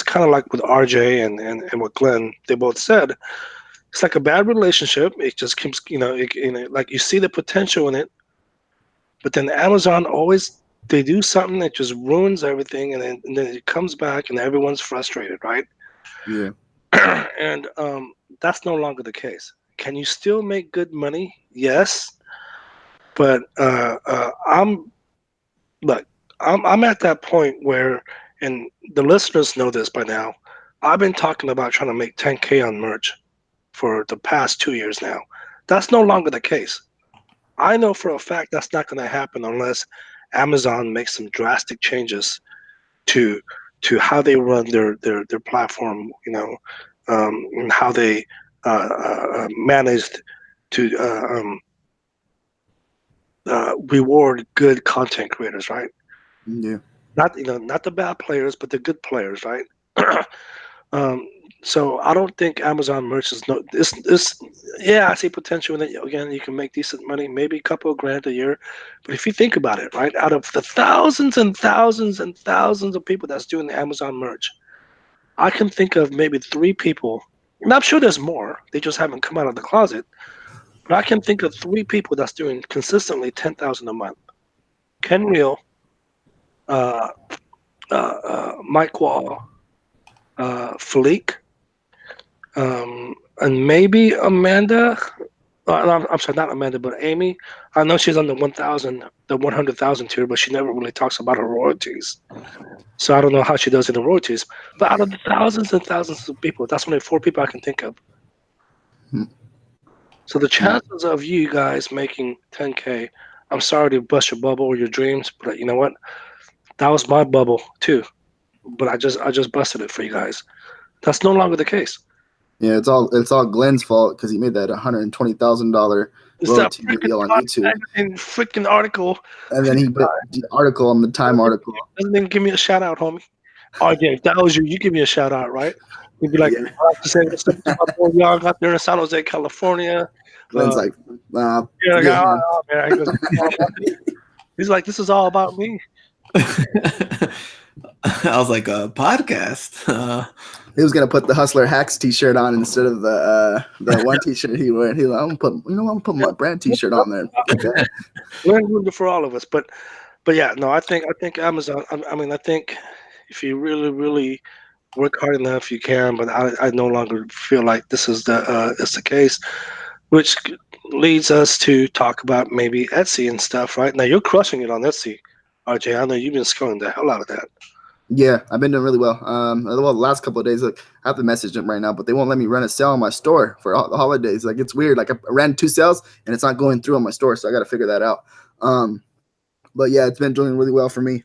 kind of like with RJ and what Glenn, they both said. It's like a bad relationship. It just keeps, like you see the potential in it, but then Amazon always, they do something that just ruins everything, and then it comes back and everyone's frustrated, right? Yeah. And that's no longer the case. Can you still make good money? Yes, but I'm at that point where, and the listeners know this by now, I've been talking about trying to make 10K on merch for the past 2 years now. That's no longer the case. I know for a fact that's not going to happen unless Amazon makes some drastic changes to how they run their platform, and how they managed to reward good content creators, right? Yeah. Not the bad players, but the good players, right? So I don't think Amazon merch is I see potential in it. Again, you can make decent money, maybe a couple of grand a year. But if you think about it, right, out of the thousands and thousands and thousands of people that's doing the Amazon merch, I can think of maybe 3 people, and I'm sure there's more. They just haven't come out of the closet. But I can think of 3 people that's doing consistently 10,000 a month. Ken Real, Mike Wall, Philique, and maybe Amanda. I'm sorry, not Amanda, but Amy. I know she's on the 100,000 tier, but she never really talks about her royalties. So I don't know how she does it in royalties. But out of the thousands and thousands of people, that's only 4 people I can think of. So the chances of you guys making 10K, I'm sorry to bust your bubble or your dreams, but you know what? That was my bubble too. But I just busted it for you guys. That's no longer the case. Yeah, it's all Glenn's fault because he made that $120,000 royalty video on YouTube. Freaking article. And then he put the article on the Time article. Doesn't even give me a shout out, homie. Oh yeah, if that was you, you give me a shout out, right? You'd be like, Yeah. I have to say what's up to my boy Yong out there in San Jose, California. Glenn's like, man. He's like, this is all about me. I was like, a podcast. He was gonna put the Hustler Hacks T-shirt on instead of the one T-shirt he wore. He like, I'm gonna put my brand T-shirt on there. Okay. Learn for all of us, but yeah, no, I think Amazon. I mean, I think if you really work hard enough, you can. But I no longer feel like this is the case, which leads us to talk about maybe Etsy and stuff. Right now, you're crushing it on Etsy, RJ. I know you've been scoring the hell out of that. Yeah, I've been doing really well. Well, the last couple of days, look, I have to message them right now, but they won't let me run a sale on my store for the holidays. Like it's weird. Like I ran 2 sales and it's not going through on my store, so I got to figure that out. But yeah, it's been doing really well for me.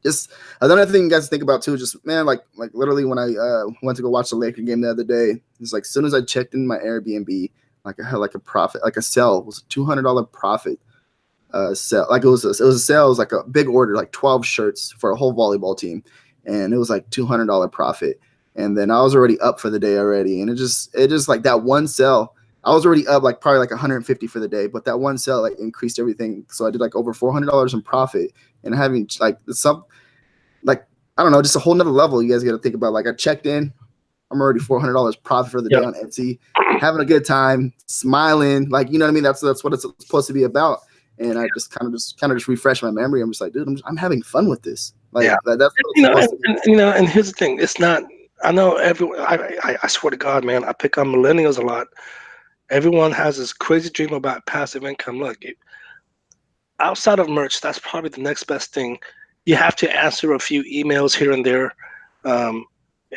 Just another thing you guys think about too, just man, like literally when I went to go watch the Laker game the other day, it's like as soon as I checked in my Airbnb, like I had like a profit, like a sale, it was a $200 profit sale. Like it was a sale, it was like a big order, like 12 shirts for a whole volleyball team, and it was like $200 profit. And then I was already up for the day already, and it just like that one sale. I was already up like probably like 150 for the day, but that one sale like increased everything. So I did like over $400 in profit, and having like some like I don't know, just a whole nother level. You guys got to think about. Like I checked in, I'm already $400 profit for the day on Etsy, having a good time, smiling, like you know what I mean. That's what it's supposed to be about. And I just kind of refresh my memory. I'm just like, dude, I'm having fun with this. Like that's what it's supposed to be. And here's the thing: it's not. I know everyone. I swear to God, man, I pick on millennials a lot. Everyone has this crazy dream about passive income. Look, outside of merch, that's probably the next best thing. You have to answer a few emails here and there, and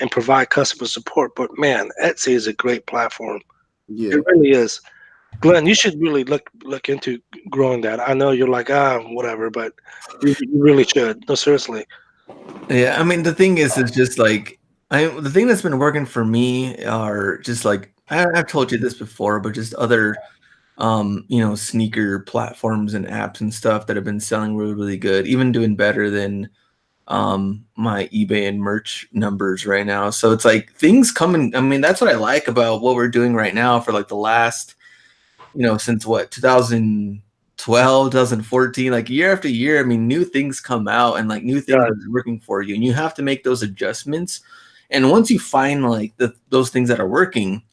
provide customer support. But man, Etsy is a great platform. Yeah, it really is. Glenn, you should really look into growing that. I know you're like whatever, but you really should. No, seriously. Yeah, I mean the thing is just like the thing that's been working for me are just like I've told you this before, but just other sneaker platforms and apps and stuff that have been selling really good, even doing better than my eBay and merch numbers right now. So it's like things coming. I mean, that's what I like about what we're doing right now for like the last, since what 2012, 2014, like year after year. I mean, new things come out and like new things are working for you, and you have to make those adjustments. And once you find like those things that are working,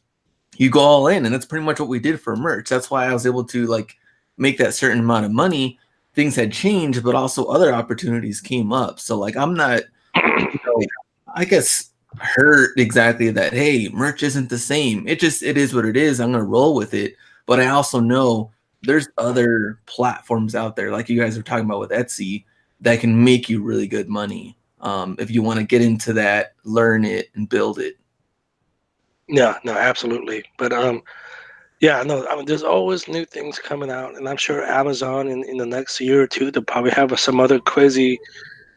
you go all in, and that's pretty much what we did for merch. That's why I was able to like make that certain amount of money. Things had changed, but also other opportunities came up. So like I'm not, I guess hurt exactly that. Hey, merch isn't the same. It is what it is. I'm gonna roll with it. But I also know there's other platforms out there, like you guys are talking about with Etsy, that can make you really good money. If you want to get into that, learn it and build it. Yeah, no, absolutely. But yeah, no, I mean, there's always new things coming out, and I'm sure Amazon in the next year or two they'll probably have some other crazy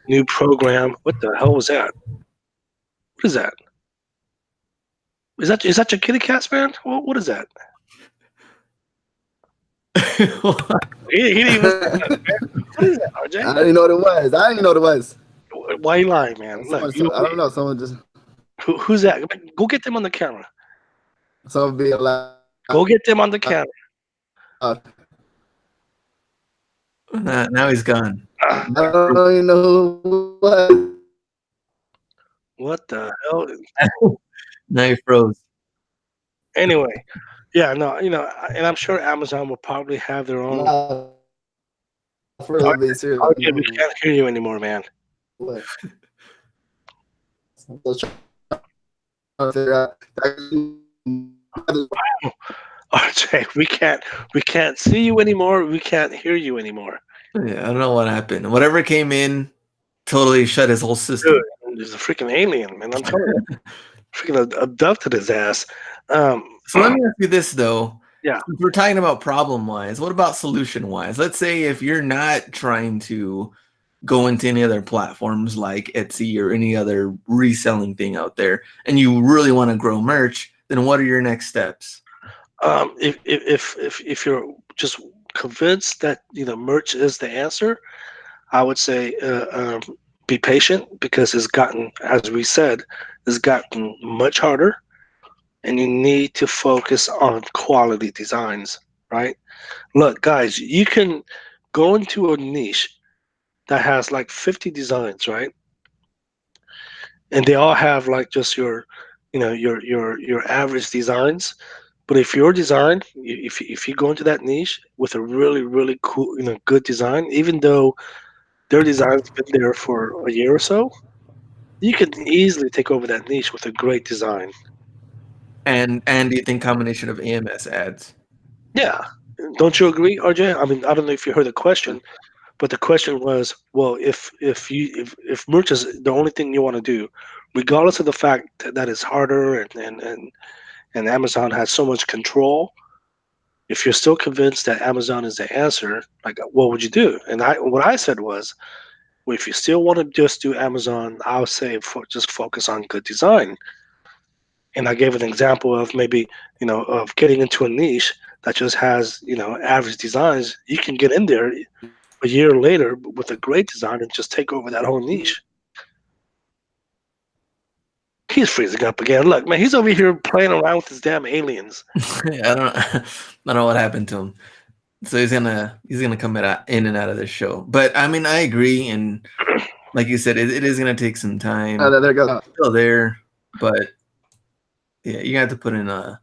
new program. What the hell was that? What is that? Is that your kitty cats, man? What is that? He didn't even. What is that, RJ? I didn't know what it was. Why you lying, man? Look, I don't know. Someone just who's that? Go get them on the camera. someone be allowed. Go get them on the camera. Now he's gone. I don't even know who it was. What the hell? Now he froze. Anyway, yeah, no, and I'm sure Amazon will probably have their own. Okay, we can't hear you anymore, man. What? RJ, we can't see you anymore. We can't hear you anymore. Yeah, I don't know what happened. Whatever came in totally shut his whole system. Dude, there's a freaking alien, man. I'm telling you, freaking abducted his ass. So let me ask you this though. Yeah. Since we're talking about problem wise, what about solution wise? Let's say if you're not trying to go into any other platforms like Etsy or any other reselling thing out there, and you really want to grow merch, then what are your next steps? If you're just convinced that merch is the answer, I would say be patient, because it's gotten, as we said, it's gotten much harder, and you need to focus on quality designs, right? Look, guys, you can go into a niche that has like 50 designs, right? And they all have like just your, your average designs. But if your design, if you go into that niche with a really really cool, good design, even though their design's been there for a year or so, you can easily take over that niche with a great design. And do you think combination of AMS ads? Yeah, don't you agree, RJ? I mean, I don't know if you heard the question, but the question was, well, if merch is the only thing you want to do, regardless of the fact that it's harder and Amazon has so much control, if you're still convinced that Amazon is the answer, like what would you do? And what I said was, well, if you still want to just do Amazon, I'll say just focus on good design. And I gave an example of maybe, of getting into a niche that just has, average designs. You can get in there a year later with a great design and just take over that whole niche. He's freezing up again. Look, man, he's over here playing around with his damn aliens. I don't know what happened to him. So he's gonna come in and out of the show. But I mean, I agree, and like you said, it is gonna take some time. There it goes. Still there, but yeah, you have to put in a.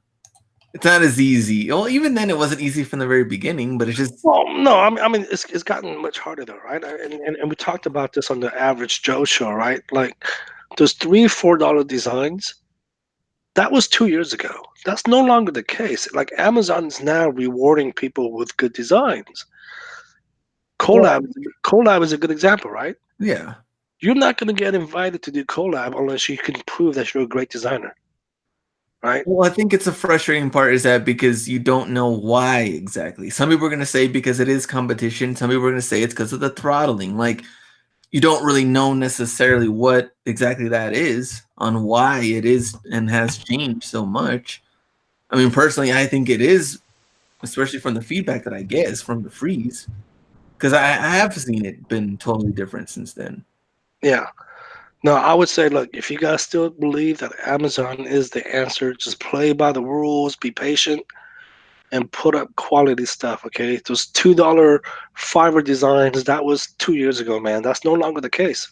It's not as easy. Well, even then, it wasn't easy from the very beginning. But it's just Well, no, I mean, it's gotten much harder though, right? And we talked about this on the Average Joe show, right? Like those $3-4 designs. That was 2 years ago. That's no longer the case. Like Amazon is now rewarding people with good designs. Collab, collab is a good example, right? yeah. You're not going to get invited to do collab unless you can prove that you're a great designer, right? Well, I think it's a frustrating part is that because you don't know why exactly. Some people are gonna say because it is competition. Some people are gonna say it's because of the throttling. Like you don't really know necessarily what exactly that is on why it is and has changed so much. I mean, personally, I think it is, especially from the feedback that I get is from the freeze, because I have seen it been totally different since then. Yeah. No, I would say, look, if you guys still believe that Amazon is the answer, just play by the rules, be patient, and put up quality stuff. Okay, those $2 Fiverr designs, that was 2 years ago, man. That's no longer the case.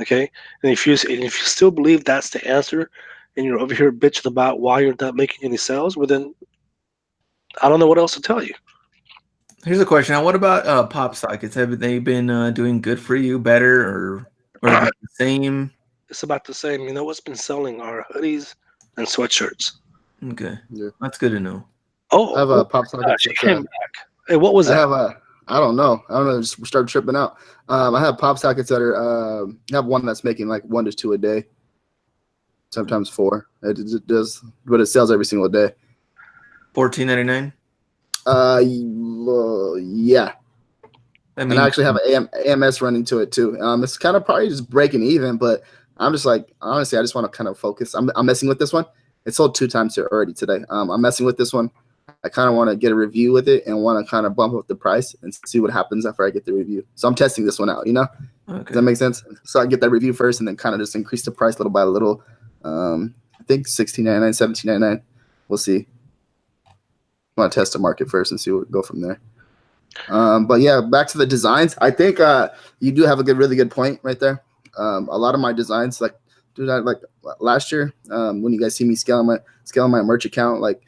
Okay, and if you still believe that's the answer, and you're over here bitching about why you're not making any sales, well then I don't know what else to tell you. Here's a question: now, what about pop sockets? Have they been doing good for you, better, or about the same? It's about the same. You know what's been selling are hoodies and sweatshirts. Okay, Yeah. that's good to know. I have Oh a pop socket. gosh, it came back. Hey, what was I that? have a. I don't know. I don't know. Just start tripping out. I have pop sockets that are. I have one that's making like 1 to 2 a day, sometimes 4. It does, but it sells every single day. $14.99. Yeah, That and I means actually have an AMS running to it too. It's kind of probably just breaking even, but I'm just like honestly, I just want to kind of focus. I'm messing with this one. It sold 2 times already today. I'm messing with this one. I kind of want to get a review with it and want to kind of bump up the price and see what happens after I get the review. So I'm testing this one out. Does that make sense? So I get that review first and then kind of just increase the price little by little. I think $16.99, $17.99. We'll see. I want to test the market first and see what we go from there. But yeah, back to the designs. I think you do have a really good point right there. A lot of my designs, like, dude, like last year, when you guys see me scaling my merch account, like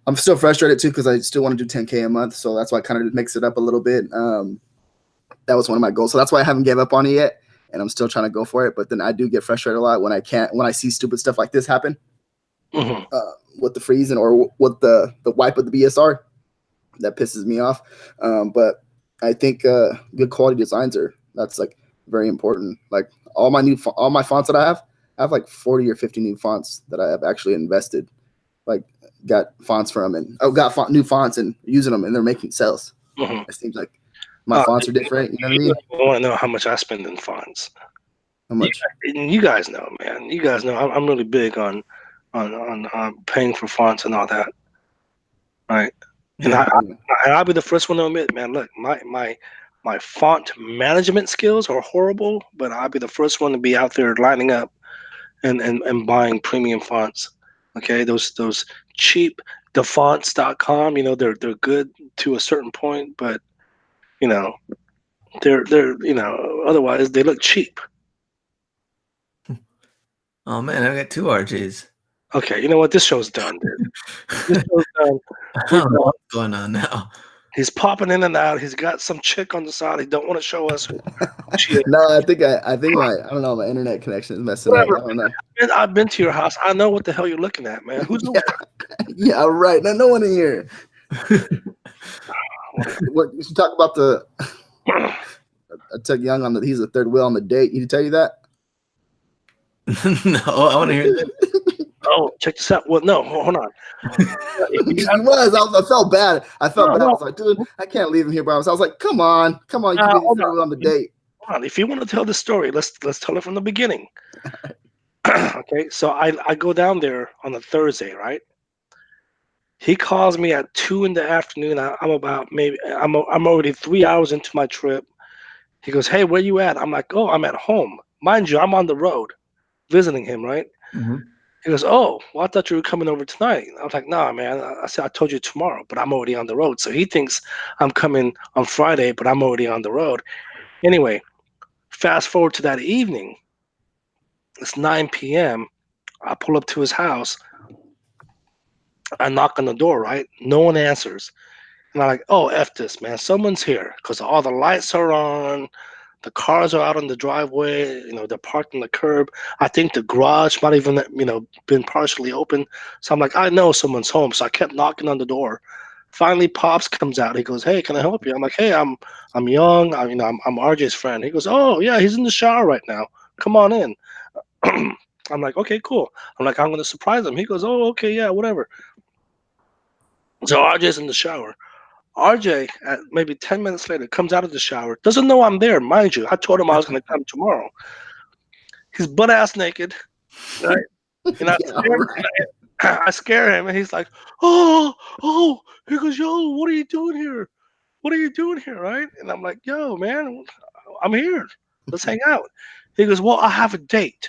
I'm still frustrated too because I still want to do 10K a month. So that's why I kind of mix it up a little bit. That was one of my goals. So that's why I haven't gave up on it yet, and I'm still trying to go for it. But then I do get frustrated a lot when I see stupid stuff like this happen Mm-hmm. with the freezing or with the wipe of the BSR. That pisses me off. But I think good quality designs that's like very important. Like all my fonts that I have like 40 or 50 new fonts that I have actually invested. Like got fonts from and new fonts and using them and they're making sales. Mm-hmm. It seems like my fonts are different. You know what I mean? I want to know how much I spend in fonts. How much? You guys know, man. You guys know I'm really big on paying for fonts and all that, right? And yeah. I'll be the first one to admit, man. Look, my font management skills are horrible, but I'll be the first one to be out there lining up and buying premium fonts. Okay, those cheap defonts.com, they're good to a certain point, but you know They're otherwise they look cheap. Oh man, I got 2 RJs. Okay, you know what? This show's done, dude. This show's done. I We're don't know done. what's going on now. He's popping in and out. He's got some chick on the side. He don't want to show us who she is. No, I think my I don't know, my internet connection is messing up. Whatever. I don't know. Man, I've been to your house. I know what the hell you're looking at, man. Who's over Yeah, right. No one in here. there? What you should talk about the Whatever. I took Young on he's the third wheel on the date. He tell you that? No, I want to hear that. Oh, check this out. Well, no, hold on. He was. I felt bad. I was like, dude, I can't leave him here by myself. I was like, come on, you can be the third wheel on the date. Hold on. If you want to tell the story, let's tell it from the beginning. Okay, so I go down there on a Thursday, right? He calls me at 2 in the afternoon. I'm already 3 hours into my trip. He goes, "Hey, where you at?" I'm like, "Oh, I'm at home." Mind you, I'm on the road visiting him, right? Mhm. He goes, "Oh, well, I thought you were coming over tonight." I was like, "Nah, man." I said, "I told you tomorrow, but I'm already on the road." So he thinks I'm coming on Friday, but I'm already on the road. Anyway, fast forward to that evening. It's 9 p.m. I pull up to his house. I knock on the door, right? No one answers. And I'm like, "Oh, F this, man. Someone's here," because all the lights are on. The cars are out on the driveway. They're parked on the curb. I think the garage might even, been partially open. So I'm like, I know someone's home. So I kept knocking on the door. Finally, Pops comes out. He goes, "Hey, can I help you?" I'm like, "Hey, I'm Young. I'm RJ's friend." He goes, "Oh yeah, he's in the shower right now. Come on in." I'm like, "Okay, cool." I'm like, "I'm gonna surprise him." He goes, "Oh, okay, yeah, whatever." So RJ's in the shower. RJ, at maybe 10 minutes later, comes out of the shower, doesn't know I'm there, mind you. I told him I was going to come tomorrow. He's butt ass naked, right? And Yeah, right. I scare him, and he's like, "Oh, oh." He goes, "Yo, what are you doing here? What are you doing here?" Right? And I'm like, "Yo, man, I'm here. Let's hang out." He goes, "Well, I have a date."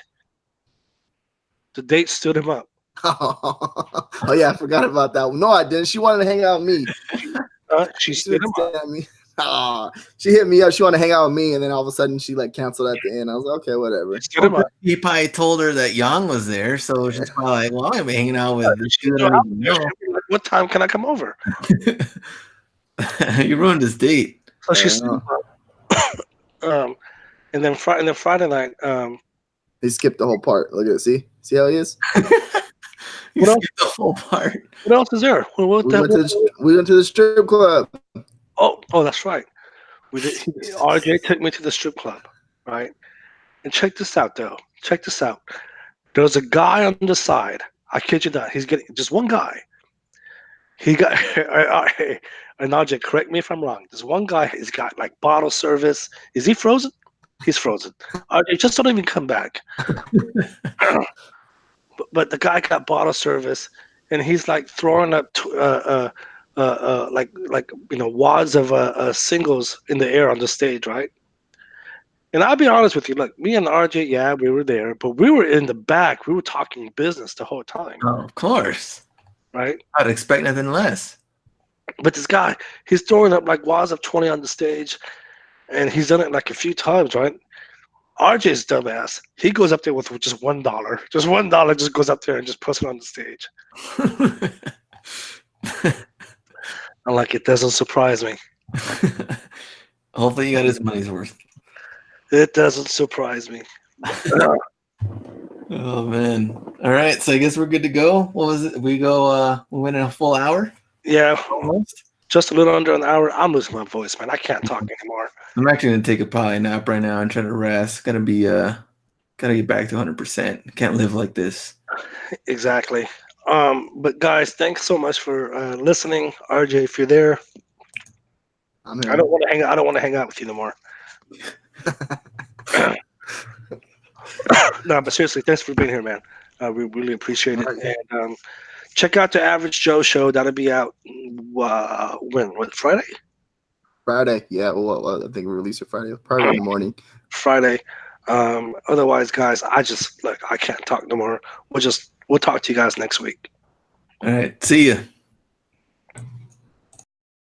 The date stood him up. Oh yeah, I forgot about that. No, I didn't. She wanted to hang out with me. She She stood would him up. stand me. She hit me up. She wanted to hang out with me, and then all of a sudden she canceled at the end. I was like, okay, whatever. She stood him up. He probably told her that Yang was there, so she's probably like, "Well, I'm gonna be hanging out with this She dude I knew I don't was even there. know." She'd be like, "What time can I come over?" You ruined his date. So she stood him up. And then Friday night, He skipped the whole part. Look at it. See how he is. You What else? skipped the whole part. what else is there? We went to the strip club. Oh, that's right. We did. RJ took me to the strip club, right? And check this out, though. Check this out. There was a guy on the side. I kid you not. He's getting just one guy. He got and RJ, correct me if I'm wrong. This one guy has got like bottle service. Is he frozen? He's frozen. RJ, just don't even come back. But the guy got bottle service, and he's like throwing up like wads of singles in the air on the stage, right? And I'll be honest with you, look, me and RJ, yeah, we were there, but we were in the back. We were talking business the whole time, Oh, of course. right? I'd expect nothing less. But this guy, he's throwing up like wads of 20 on the stage, and he's done it like a few times, right? RJ's dumbass. He goes up there with just $1. Just $1 just goes up there and just puts it on the stage. I'm like, it doesn't surprise me. Hopefully he got his money's worth. It doesn't surprise me. Oh man. All right, so I guess we're good to go. What was it? We went in a full hour? Yeah, Almost. just a little under an hour. I'm losing my voice, man. I can't talk anymore. I'm actually gonna take probably a nap right now and try to rest. Gotta get back to 100%. Can't live like this. Exactly. But guys, thanks so much for listening. RJ, if you're there, I'm here. I don't want to hang. I don't want to hang out with you no more. No, but seriously, thanks for being here, man. We really appreciate it. Okay. And check out the Average Joe show. That'll be out when? What, Friday? Friday. Yeah. Well, I think we release it Friday. Probably in the morning. Friday. Otherwise, guys, I can't talk no more. We'll talk to you guys next week. All right. See ya.